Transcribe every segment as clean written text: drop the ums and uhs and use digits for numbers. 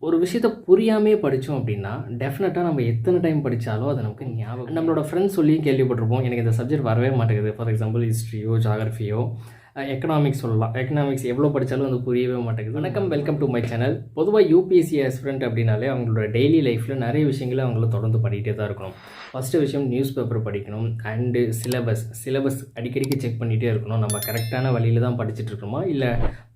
ஒரு விஷயத்தை புரியாமே படித்தோம் அப்படின்னா டெஃபினட்டாக நம்ம எத்தனை டைம் படித்தாலும் அது நமக்கு ஞாபகம். நம்மளோட ஃப்ரெண்ட்ஸ் சொல்லியும் கேள்விப்பட்டிருப்போம், எனக்கு இந்த சப்ஜெக்ட் வரவே மாட்டேங்குது. ஃபார் எக்ஸாம்பிள் ஹிஸ்ட்ரியோ ஜாகிரஃபியோ எக்கனாமிக்ஸ் சொல்லலாம். எக்கனாமிக்ஸ் எவ்வளோ படித்தாலும் அது புரியவே மாட்டேங்குது. வணக்கம், வெல்கம் டு மை சேனல். பொதுவாக யூபிஎஸ்சி ஆஸ்பிரண்ட் அப்படின்னாலே அவங்களோட டெய்லி லைஃப்பில் நிறைய விஷயங்களை அவங்கள தொடர்ந்து படிக்கிட்டே தான் இருக்கணும். ஃபஸ்ட்டு விஷயம் நியூஸ் பேப்பர் படிக்கணும். அண்டு சிலபஸ் அடிக்கடிக்கு செக் பண்ணிகிட்டே இருக்கணும். நம்ம கரெக்டான வழியில் தான் படிச்சுட்டு இருக்கோமா, இல்லை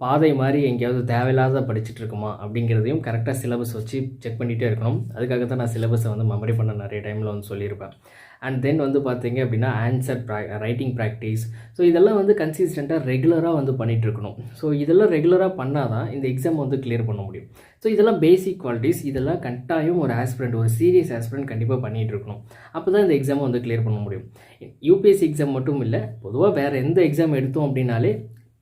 பாதை மாதிரி எங்கேயாவது தேவையில்லாத படிச்சுட்டு இருக்கோமா அப்படிங்கிறதையும் கரெக்டாக சிலபஸ் வச்சு செக் பண்ணிகிட்டே இருக்கணும். அதுக்காக தான் நான் சிலபஸை மெமரி பண்ண நிறைய டைமில் சொல்லியிருப்பேன். அண்ட் தென் பார்த்தீங்க அப்படின்னா ஆன்சர் ரைட்டிங் ப்ராக்டிஸ். ஸோ இதெல்லாம் கன்சிஸ்டண்ட்டாக ரெகுலராக பண்ணிகிட்ருக்கணும். ஸோ இதெல்லாம் ரெகுலராக பண்ணால் தான் இந்த எக்ஸாம் கிளியர் பண்ண முடியும். ஸோ இதெல்லாம் பேசிக் குவாலிட்டிஸ். இதெல்லாம் கட்டாயம் ஒரு ஆஸ்பிரண்ட், ஒரு சீரியஸ் ஆஸ்பிரண்ட் கண்டிப்பாக பண்ணிகிட்டு இருக்கணும். அப்போ தான் இந்த எக்ஸாமை கிளியர் பண்ண முடியும். யூபிஎஸ்சி எக்ஸாம் மட்டும் இல்லை, பொதுவாக வேறு எந்த எக்ஸாம் எடுத்தோம் அப்படின்னாலே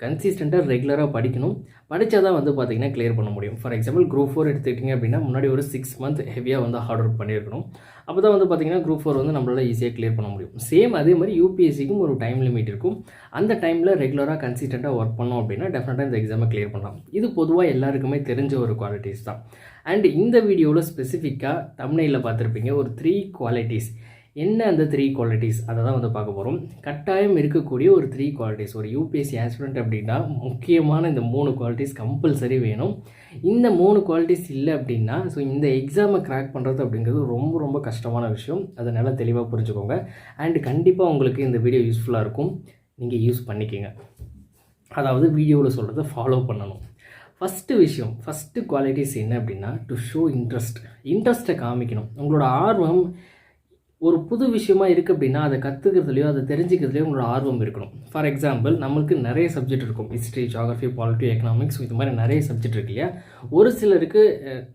கன்சிஸ்டண்ட்டாக ரெகுலராக படிக்கணும். படித்தா தான் பார்த்திங்கன்னா கிளியர் பண்ண முடியும். ஃபார் எக்ஸாம்பிள் குரூப் 4 எடுத்துக்கிட்டிங்க அப்படின்னா முன்னாடி ஒரு 6 மந்த் ஹெவியாக ஹார்ட் ஒர்க் பண்ணியிருக்கணும். அப்போ தான் பார்த்திங்கன்னா குரூப் 4 நம்மளால் ஈஸியாக கிளியர் பண்ண முடியும். சேம் அதே மாதிரி யூபிஎஸ்சிக்கும் ஒரு டைம் லிமிட் இருக்கும். அந்த டைமில் ரெகுலராக கன்சிஸ்டண்ட்டாக ஒர்க் பண்ணோம் அப்படின்னா டெஃபினட்டாக இந்த எக்ஸாமை கிளியர் பண்ணலாம். இது பொதுவாக எல்லாருக்குமே தெரிஞ்ச ஒரு குவாலிட்டிஸ் தான். அண்ட் இந்த வீடியோவில் ஸ்பெசிஃபிக்காக தம்ப்நெயிலில் பார்த்துருப்பீங்க ஒரு 3 குவாலிட்டிஸ். என்ன அந்த 3 குவாலிட்டிஸ் அதை தான் பார்க்க போகிறோம். கட்டாயம் இருக்கக்கூடிய ஒரு 3 குவாலிட்டிஸ். ஒரு யூபிஎஸ்சி ஆஸ்பிரண்ட் அப்படின்னா முக்கியமான இந்த 3 குவாலிட்டிஸ் கம்பல்சரி வேணும். இந்த 3 குவாலிட்டிஸ் இல்லை அப்படின்னா ஸோ இந்த எக்ஸாமை கிராக் பண்ணுறது அப்படிங்கிறது ரொம்ப ரொம்ப கஷ்டமான விஷயம். அதை நல்லா தெளிவாக புரிஞ்சுக்கோங்க. அண்ட் கண்டிப்பாக உங்களுக்கு இந்த வீடியோ யூஸ்ஃபுல்லாக இருக்கும். நீங்கள் யூஸ் பண்ணிக்கோங்க. அதாவது வீடியோவில் சொல்கிறத ஃபாலோ பண்ணணும். ஃபஸ்ட்டு குவாலிட்டிஸ் என்ன அப்படின்னா டு ஷோ இன்ட்ரெஸ்ட்டை காமிக்கணும். உங்களோட ஆர்வம் ஒரு புது விஷயமா இருக்குது அப்படின்னா அதை கற்றுக்கிறதுலையோ அதை தெரிஞ்சுக்கிறதுலையோ உங்களோட ஆர்வம் இருக்கணும். ஃபார் எக்ஸாம்பிள் நம்மளுக்கு நிறைய சப்ஜெக்ட் இருக்கும். ஹிஸ்ட்ரி, ஜாகிரஃபி, பாலிட்டி, எக்கனாமிக்ஸ், இது மாதிரி நிறைய சப்ஜெக்ட் இருக்கு இல்லையா. ஒரு சிலருக்கு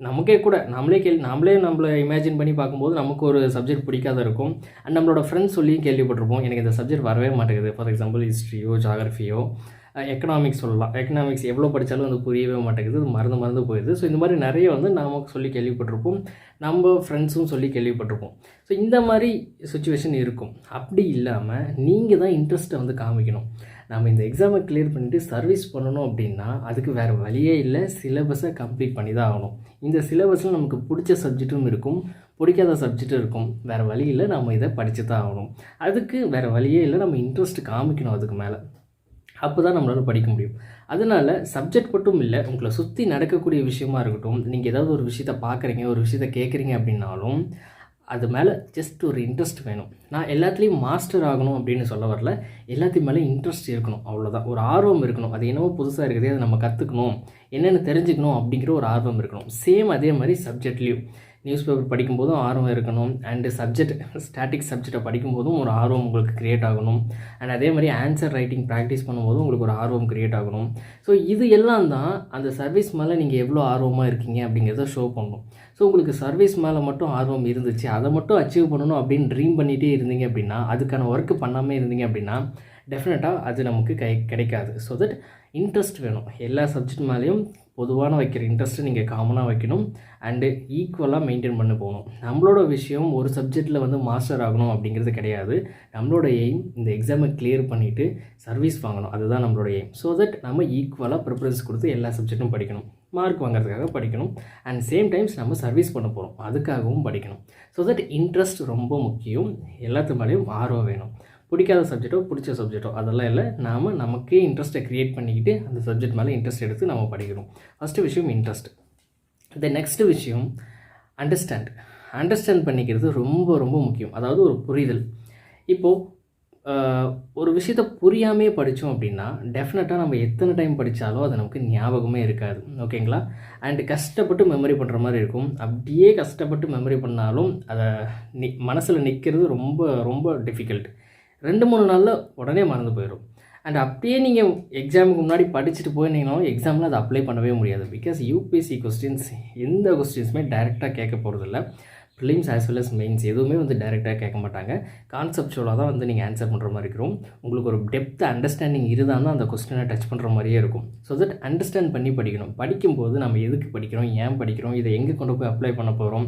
நமக்கே கூட நம்மளை இமேஜின் பண்ணி பார்க்கும்போது நமக்கு ஒரு சப்ஜெக்ட் பிடிக்காத இருக்கும். அண்ட் நம்மளோட ஃப்ரெண்ட்ஸ் சொல்லியும் கேள்விப்பட்டிருப்போம், எனக்கு இந்த சப்ஜெக்ட் வரவே மாட்டேங்குது. ஃபார் எக்ஸாம்பிள் ஹிஸ்ட்ரியோ ஜாகிரஃபியோ எக்கனாமிக்ஸ் சொல்லலாம். எக்கனாமிக்ஸ் எவ்வளோ படித்தாலும் புரியவே மாட்டேங்குது, மறந்து போயிடுது. ஸோ இந்த மாதிரி நிறைய நமக்கு சொல்லி கேள்விப்பட்டிருப்போம், நம்ம ஃப்ரெண்ட்ஸும் சொல்லி கேள்விப்பட்டிருப்போம். ஸோ இந்த மாதிரி சுச்சுவேஷன் இருக்கும். அப்படி இல்லாமல் நீங்கள் தான் இன்ட்ரெஸ்ட்டை காமிக்கணும். நம்ம இந்த எக்ஸாமை கிளியர் பண்ணிவிட்டு சர்வீஸ் பண்ணணும் அப்படின்னா அதுக்கு வேறு வழியே இல்லை, சிலபஸை கம்ப்ளீட் பண்ணி தான் ஆகணும். இந்த சிலபஸில் நமக்கு பிடிச்ச சப்ஜெக்ட்டும் இருக்கும், பிடிக்காத சப்ஜெக்டும் இருக்கும். வேறு வழி இல்லை, நம்ம இதை படித்து தான் ஆகணும். அதுக்கு வேறு வழியே இல்லை, நம்ம இன்ட்ரெஸ்ட் காமிக்கணும் அதுக்கு மேலே. அப்போ தான் நம்மளால் படிக்க முடியும். அதனால் சப்ஜெக்ட் மட்டும் இல்லை, உங்களை சுற்றி நடக்கக்கூடிய விஷயமா இருக்கட்டும், நீங்கள் ஏதாவது ஒரு விஷயத்தை பார்க்குறீங்க, ஒரு விஷயத்தை கேட்குறீங்க அப்படின்னாலும் அது மேலே ஜஸ்ட் ஒரு இன்ட்ரெஸ்ட் வேணும். நான் எல்லாத்துலேயும் மாஸ்டர் ஆகணும் அப்படின்னு சொல்ல வரல, எல்லாத்தையும் மேலே இன்ட்ரெஸ்ட் இருக்கணும், அவ்வளோதான். ஒரு ஆர்வம் இருக்கணும். அது என்னவோ புதுசாக இருக்குது, அதை நம்ம கற்றுக்கணும், என்னென்னு தெரிஞ்சுக்கணும் அப்படிங்கிற ஒரு ஆர்வம் இருக்கணும். சேம் அதே மாதிரி சப்ஜெக்ட்லேயும் நியூஸ் பேப்பர் படிக்கும்போதும் ஆர்வம் இருக்கணும். அண்டு ஸ்டாட்டிக் சப்ஜெக்டை படிக்கும்போதும் ஒரு ஆர்வம் உங்களுக்கு க்ரியேட் ஆகணும். அண்ட் அதே மாதிரி ஆன்சர் ரைட்டிங் ப்ராக்டிஸ் பண்ணும்போதும் உங்களுக்கு ஒரு ஆர்வம் க்ரியேட் ஆகணும். ஸோ இது எல்லாம் தான் அந்த சர்வீஸ் மேலே நீங்கள் எவ்வளோ ஆர்வமாக இருக்கீங்க அப்படிங்கிறத ஷோ பண்ணணும். ஸோ உங்களுக்கு சர்வீஸ் மேலே மட்டும் ஆர்வம் இருந்துச்சு, அதை மட்டும் அச்சீவ் பண்ணணும் அப்படின்னு ட்ரீம் பண்ணிகிட்டே இருந்தீங்க அப்படின்னா, அதுக்கான ஒர்க்கு பண்ணாமல் இருந்தீங்க அப்படின்னா டெஃபினட்டாக அது நமக்கு கிடைக்காது. ஸோ தட் இன்ட்ரெஸ்ட் வேணும். எல்லா சப்ஜெக்ட் மேலேயும் பொதுவான வைக்கிற இன்ட்ரெஸ்ட்டை நீங்கள் காமனாக வைக்கணும். அண்டு ஈக்குவலாக மெயின்டைன் பண்ணி போகணும். நம்மளோட விஷயம் ஒரு சப்ஜெக்டில் மாஸ்டர் ஆகணும் அப்படிங்கிறது கிடையாது. நம்மளோட எய்ம் இந்த எக்ஸாமை கிளியர் பண்ணிவிட்டு சர்வீஸ் வாங்கணும், அதுதான் நம்மளோட எய்ம். ஸோ தட் நம்ம ஈக்குவலாக ப்ரிஃபரன்ஸ் கொடுத்து எல்லா சப்ஜெக்ட்டும் படிக்கணும். மார்க் வாங்குறதுக்காக படிக்கணும். அண்ட் சேம் டைம்ஸ் நம்ம சர்வீஸ் பண்ண போகிறோம், அதுக்காகவும் படிக்கணும். ஸோ தட் இன்ட்ரெஸ்ட் ரொம்ப முக்கியம். எல்லாத்து மேலேயும் ஆர்வம் வேணும். பிடிக்காத சப்ஜெக்டோ பிடிச்ச சப்ஜெக்டோ அதெல்லாம் இல்லை, நமக்கே இன்ட்ரெஸ்ட்டை க்ரியேட் பண்ணிக்கிட்டு அந்த சப்ஜெக்ட் மேலே இன்ட்ரெஸ்ட் எடுத்து நம்ம படிக்கணும். ஃபஸ்ட்டு விஷயம் இன்ட்ரெஸ்ட். த நெக்ஸ்ட் விஷயம் அண்டர்ஸ்டாண்ட் பண்ணிக்கிறது ரொம்ப ரொம்ப முக்கியம். அதாவது ஒரு புரிதல். இப்போது ஒரு விஷயத்தை புரியாமே படித்தோம் அப்படின்னா டெஃபினட்டாக நம்ம எத்தனை டைம் படித்தாலும் அது நமக்கு ஞாபகமே இருக்காது. ஓகேங்களா? அண்டு கஷ்டப்பட்டு மெமரி பண்ணுற மாதிரி இருக்கும். அப்படியே கஷ்டப்பட்டு மெமரி பண்ணாலும் அதை மனசில் நிற்கிறது ரொம்ப ரொம்ப டிஃபிகல்ட். 2-3 நாளில் உடனே மறந்து போயிடும். அண்ட் அப்படியே நீங்கள் எக்ஸாமுக்கு முன்னாடி படிச்சுட்டு போயிருந்தீங்கனாலும் எக்ஸாமில் அதை அப்ளை பண்ணவே முடியாது. பிகாஸ் யூபிஎஸ்சி கொஸ்டின்ஸ் எந்த கொஸ்டின்ஸுமே டைரெக்டாக கேட்க போகிறதில்ல. Prelims as well as mains எதுவுமே வந்து டைரெக்டாக கேட்க மாட்டாங்க. கான்செப்சுவலாக தான் வந்து நீங்கள் ஆன்சர் பண்ணுற மாதிரி இருக்கும். உங்களுக்கு ஒரு டெப்த் அண்டர்ஸ்டாண்டிங் இருந்தால் தான் அந்த கொஸ்டினை டச் பண்ணுற மாதிரியே இருக்கும். ஸோ தட் அண்டர்ஸ்டாண்ட் பண்ணி படிக்கணும். படிக்கும்போது நம்ம எதுக்கு படிக்கிறோம், ஏன் படிக்கிறோம், இதை எங்கே கொண்டு போய் அப்ளை பண்ண போகிறோம்,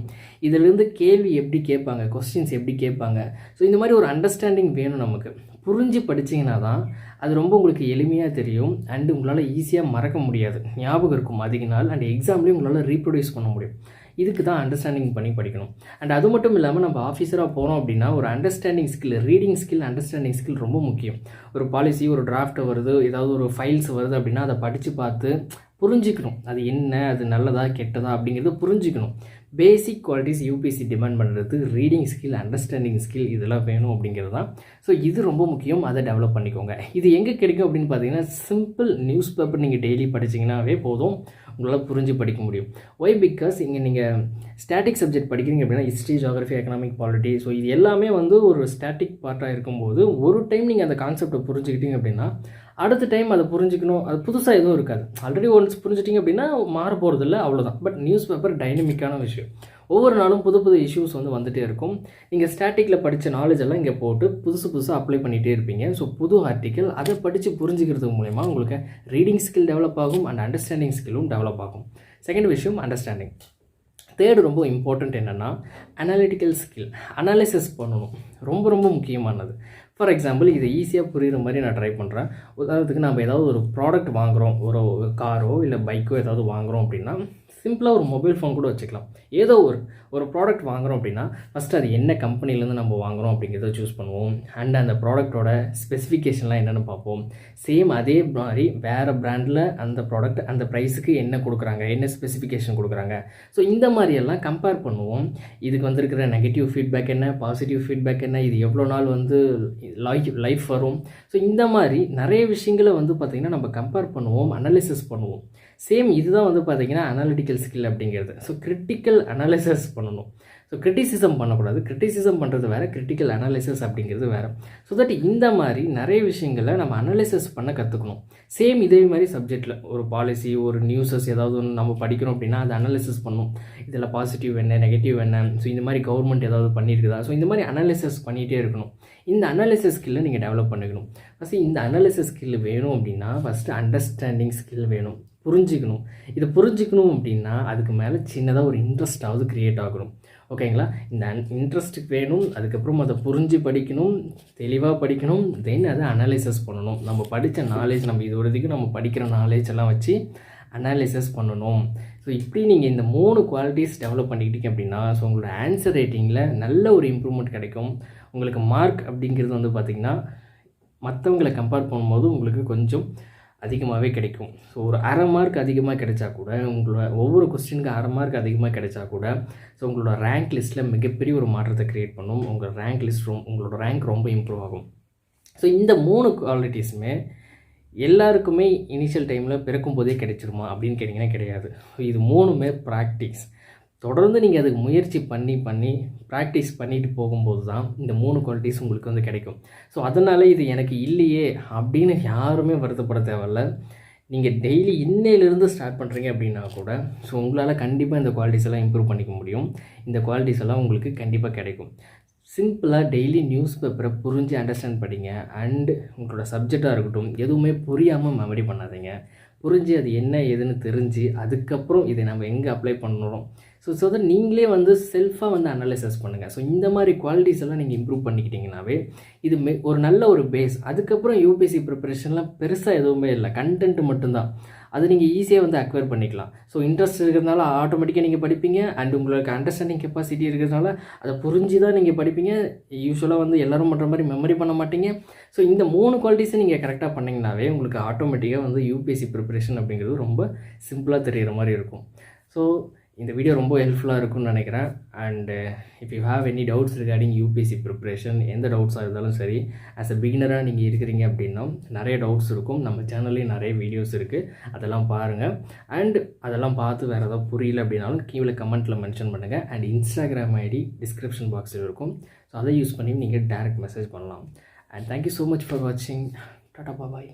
இதிலேருந்து கேள்வி எப்படி கேட்பாங்க, கொஸ்டின்ஸ் எப்படி கேட்பாங்க, ஸோ இந்த மாதிரி ஒரு அண்டர்ஸ்டாண்டிங் வேணும் நமக்கு. புரிஞ்சு படிச்சிங்கன்னா தான் அது ரொம்ப உங்களுக்கு எளிமையாக தெரியும் அண்டு உங்களால் ஈஸியாக மறக்க முடியாது, ஞாபகம் இருக்கும் அதிக நாள், அண்ட் எக்ஸாம்லேயும் உங்களால் ரீப்ரொடியூஸ் பண்ண முடியும். இதுக்கு தான் அண்டர்ஸ்டாண்டிங் பண்ணி படிக்கணும். அண்ட் அது மட்டும் இல்லாமல் நம்ம ஆஃபீஸராக போகிறோம் அப்படின்னா ஒரு understanding skill, reading skill, understanding skill ரொம்ப முக்கியம். ஒரு பாலிசி, ஒரு டிராஃப்ட் வருது, ஏதாவது ஒரு ஃபைல்ஸ் வருது அப்படின்னா அதை படித்து பார்த்து புரிஞ்சுக்கணும். அது என்ன, அது நல்லதா கெட்டதா அப்படிங்கிறத புரிஞ்சுக்கணும். பேசிக் குவாலிட்டிஸ் யூபிஎஸ்சி டிமாண்ட் பண்ணுறது ரீடிங் ஸ்கில், அண்டர்ஸ்டாண்டிங் ஸ்கில் இதெல்லாம் வேணும் அப்படிங்கிறது தான். ஸோ இது ரொம்ப முக்கியம், அதை டெவலப் பண்ணிக்கோங்க. இது எங்கே கிடைக்கும் அப்படின்னு பார்த்தீங்கன்னா சிம்பிள் நியூஸ் பேப்பர் நீங்கள் டெய்லி படிச்சிங்கன்னாவே போதும், உங்களால் புரிஞ்சு படிக்க முடியும். ஒய் பிகாஸ் இங்கே நீங்கள் ஸ்டாட்டிக் சப்ஜெக்ட் படிக்கிறீங்க அப்படின்னா history, geography, economic, polity, so இது எல்லாமே வந்து ஒரு ஸ்டாட்டிக் பார்ட்டாக இருக்கும்போது ஒரு டைம் நீங்கள் அந்த கான்செப்டை புரிஞ்சுக்கிட்டீங்க அப்படின்னா அடுத்த டைம் அதை புரிஞ்சுக்கணும், அது புதுசாக எதுவும் இருக்காது. ஆல்ரெடி ஒன்ஸ் புரிஞ்சிட்டிங்க அப்படின்னா மாற போகிறதில்ல, அவ்வளோதான். பட் நியூஸ் பேப்பர் டைனமிக்கான விஷயம். ஒவ்வொரு நாளும் புது புது இஷ்யூஸ் வந்து வந்துகிட்டே இருக்கும். நீங்கள் ஸ்டாட்டிக்கில் படித்த நாலேஜ் எல்லாம் இங்கே போட்டு புதுசாக அப்ளை பண்ணிகிட்டே இருப்பீங்க. ஸோ புது ஆர்டிக்கல் அதை படித்து புரிஞ்சுக்கிறது மூலயமா உங்களுக்கு ரீடிங் ஸ்கில் டெவலப் ஆகும் அண்ட் அண்டர்ஸ்டாண்டிங் ஸ்கில்லும் டெவலப் ஆகும். செகண்ட் விஷயம் அண்டர்ஸ்டாண்டிங். தேர்டு ரொம்ப இம்பார்ட்டண்ட் என்னென்னா அனாலிட்டிக்கல் ஸ்கில். அனாலிசிஸ் பண்ணணும், ரொம்ப ரொம்ப முக்கியமானது. ஃபார் எக்ஸாம்பிள் இதை ஈஸியாக புரிகிற மாதிரி நான் ட்ரை பண்ணுறேன். உதாரணத்துக்கு நம்ம ஏதாவது ஒரு ப்ராடக்ட் வாங்குகிறோம், ஒரு காரோ இல்லை பைக்கோ ஏதாவது வாங்குகிறோம் அப்படின்னா சிம்பிளாக ஒரு மொபைல் ஃபோன் கூட வச்சுக்கலாம். ஏதோ ஒரு ப்ராடக்ட் வாங்குகிறோம் அப்படின்னா ஃபஸ்ட்டு அது என்ன கம்பெனிலேருந்து நம்ம வாங்குகிறோம் அப்படிங்கிறத சூஸ் பண்ணுவோம். அண்ட் அந்த ப்ராடக்ட்டோட ஸ்பெசிஃபிகேஷன்லாம் என்னென்னு பார்ப்போம். சேம் அதே மாதிரி வேறு பிராண்டில் அந்த ப்ராடக்ட் அந்த ப்ரைஸுக்கு என்ன கொடுக்குறாங்க, என்ன ஸ்பெசிஃபிகேஷன் கொடுக்குறாங்க, ஸோ இந்த மாதிரியெல்லாம் கம்பேர் பண்ணுவோம். இதுக்கு வந்திருக்கிற நெகட்டிவ் ஃபீட்பேக் என்ன, பாசிட்டிவ் ஃபீட்பேக் என்ன, இது எவ்வளோ நாள் வந்து லைஃப் வரும், ஸோ இந்த மாதிரி நிறைய விஷயங்களை வந்து பார்த்திங்கன்னா நம்ம கம்பேர் பண்ணுவோம், அனாலிசிஸ் பண்ணுவோம். சேம் இதுதான் வந்து பார்த்திங்கன்னா அனாலிட்டிக்கல் ஸ்கில் அப்படிங்கிறது. ஸோ கிரிட்டிக்கல் அனாலிசிஸ் பண்ணணும். ஸோ கிரிட்டிசிசம் பண்ணக்கூடாது. கிரிட்டிசிசம் பண்ணுறது வேறு, கிரிட்டிக்கல் அனாலிசிஸ் அப்படிங்கிறது வேறு. ஸோ தட் இந்த மாதிரி நிறைய விஷயங்களை நம்ம அனாலிசிஸ் பண்ண கற்றுக்கணும். சேம் இதே மாதிரி சப்ஜெக்டில் ஒரு பாலிசி, ஒரு நியூஸஸ் ஏதாவது ஒன்று நம்ம படிக்கிறோம் அப்படின்னா அதை அனாலிசிஸ் பண்ணணும். இதில் பாசிட்டிவ் என்ன, நெகட்டிவ் என்ன, ஸோ இந்த மாதிரி கவர்மெண்ட் ஏதாவது பண்ணியிருக்குதா, ஸோ இந்த மாதிரி அனாலிசிஸ் பண்ணிகிட்டே இருக்கணும். இந்த அனாலிசிஸ் ஸ்கில்லை நீங்கள் டெவலப் பண்ணிக்கணும். ஃபஸ்ட்டு இந்த அனாலிசிஸ் ஸ்கில் வேணும் அப்படின்னா ஃபஸ்ட்டு அண்டர்ஸ்டாண்டிங் ஸ்கில் வேணும், புரிஞ்சிக்கணும். இதை புரிஞ்சிக்கணும் அப்படின்னா அதுக்கு மேலே சின்னதாக ஒரு இன்ட்ரெஸ்டாவது க்ரியேட் ஆகணும். ஓகேங்களா? இந்த இன்ட்ரெஸ்ட்டுக்கு வேணும், அதுக்கப்புறம் அதை புரிஞ்சு படிக்கணும், தெளிவாக படிக்கணும், தென் அதை அனாலிசிஸ் பண்ணணும். நம்ம படித்த நாலேஜ், நம்ம இது வரைக்கும் நம்ம படிக்கிற நாலேஜ் எல்லாம் வச்சு அனாலிசிஸ் பண்ணணும். ஸோ இப்படி நீங்கள் இந்த 3 குவாலிட்டிஸ் டெவலப் பண்ணிக்கிட்டீங்க அப்படின்னா ஸோ உங்களோட ஆன்சர் ரைட்டிங்கில் நல்ல ஒரு இம்ப்ரூவ்மெண்ட் கிடைக்கும். உங்களுக்கு மார்க் அப்படிங்கிறது வந்து பார்த்திங்கன்னா மற்றவங்களை கம்பேர் பண்ணும்போது உங்களுக்கு கொஞ்சம் அதிகமாகவே கிடைக்கும். ஸோ ஒரு அரை மார்க் அதிகமாக கிடைச்சா கூட, உங்களோட ஒவ்வொரு கொஸ்டினுக்கு அரை மார்க் அதிகமாக கிடைச்சா கூட ஸோ உங்களோட ரேங்க் லிஸ்ட்டில் மிகப்பெரிய ஒரு மாற்றத்தை க்ரியேட் பண்ணும். உங்கள் ரேங்க் லிஸ்ட் உங்களோட ரேங்க் ரொம்ப இம்ப்ரூவ் ஆகும். ஸோ இந்த 3 குவாலிட்டிஸுமே எல்லாருக்குமே இனிஷியல் டைமில் பிறக்கும் போதே கிடைச்சிருமா அப்படின்னு கேட்டிங்கன்னா கிடையாது. ஸோ இது 3மே ப்ராக்டிஸ். தொடர்ந்து நீங்கள் அதுக்கு முயற்சி பண்ணி ப்ராக்டிஸ் பண்ணிட்டு போகும்போது தான் இந்த 3 குவாலிட்டிஸ் உங்களுக்கு வந்து கிடைக்கும். ஸோ அதனால் இது எனக்கு இல்லையே அப்படின்னு யாருமே வருத்தப்பட தேவையில்ல. நீங்கள் டெய்லி இன்னையிலேருந்து ஸ்டார்ட் பண்ணுறீங்க அப்படின்னா கூட ஸோ உங்களால் கண்டிப்பாக இந்த குவாலிட்டிஸ் எல்லாம் இம்ப்ரூவ் பண்ணிக்க முடியும். இந்த குவாலிட்டிஸ் எல்லாம் உங்களுக்கு கண்டிப்பாக கிடைக்கும். சிம்பிளாக டெய்லி நியூஸ் பேப்பரை புரிஞ்சு அண்டர்ஸ்டாண்ட் படிங்க. அண்டு உங்களோட சப்ஜெக்டாக இருக்கட்டும் எதுவுமே புரியாமல் மெமரி பண்ணாதீங்க. புரிஞ்சு அது என்ன ஏதுன்னு தெரிஞ்சு அதுக்கப்புறம் இதை நம்ம எங்கே அப்ளை பண்ணணும் ஸோ தட் நீங்களே வந்து செல்ஃபாக வந்து அனலைசஸ் பண்ணுங்கள். ஸோ இந்த மாதிரி குவாலிட்டிஸ் எல்லாம் நீங்கள் இம்ப்ரூவ் பண்ணிக்கிட்டிங்கனாவே இது ஒரு நல்ல ஒரு பேஸ். அதுக்கப்புறம் யூபிஎஸ்சி ப்ரிப்பரேஷன்லாம் பெருசாக எதுவுமே இல்லை, கண்டென்ட் மட்டும்தான். அது நீங்கள் ஈஸியாக வந்து அக்வயர் பண்ணிக்கலாம். ஸோ இன்ட்ரெஸ்ட் இருக்கிறதுனால ஆட்டோமேட்டிக்காக நீங்கள் படிப்பீங்க. அண்ட் உங்களுக்கு அண்டர்ஸ்டாண்டிங் கெப்பாசிட்டி இருக்கிறதுனால அதை புரிஞ்சு தான் நீங்கள் படிப்பீங்க. யூஸ்வலாக வந்து எல்லோரும் பண்ணுற மாதிரி மெமரி பண்ண மாட்டீங்க. ஸோ இந்த 3 குவாலிட்டிஸை நீங்கள் கரெக்டாக பண்ணிங்கனாவே உங்களுக்கு ஆட்டோமேட்டிக்காக வந்து யூபிஎஸ்சி ப்ரிப்பரேஷன் அப்படிங்கிறது ரொம்ப சிம்பிளாக தெரிகிற மாதிரி இருக்கும். ஸோ இந்த வீடியோ ரொம்ப ஹெல்ப்ஃபுல்லாக இருக்கும்னு நினைக்கிறேன். And if you have any doubts regarding UPSC preparation, எந்த டவுட்ஸாக இருந்தாலும் சரி, ஆஸ் அ பிகினராக நீங்கள் இருக்கிறீங்க அப்படின்னா நிறைய டவுட்ஸ் இருக்கும். நம்ம சேனல்லேயும் நிறைய வீடியோஸ் இருக்குது, அதெல்லாம் பாருங்கள். அண்ட் அதெல்லாம் பார்த்து வேறு ஏதாவது புரியல அப்படின்னாலும் கீழே கமெண்ட்டில் மென்ஷன் பண்ணுங்கள். அண்ட் இன்ஸ்டாகிராம் ஐடி டிஸ்கிரிப்ஷன் பாக்ஸில் இருக்கும். ஸோ அதை யூஸ் பண்ணி நீங்கள் டைரக்ட் மெசேஜ் பண்ணலாம். And thank you so much for வாட்சிங். டாடா பாய்.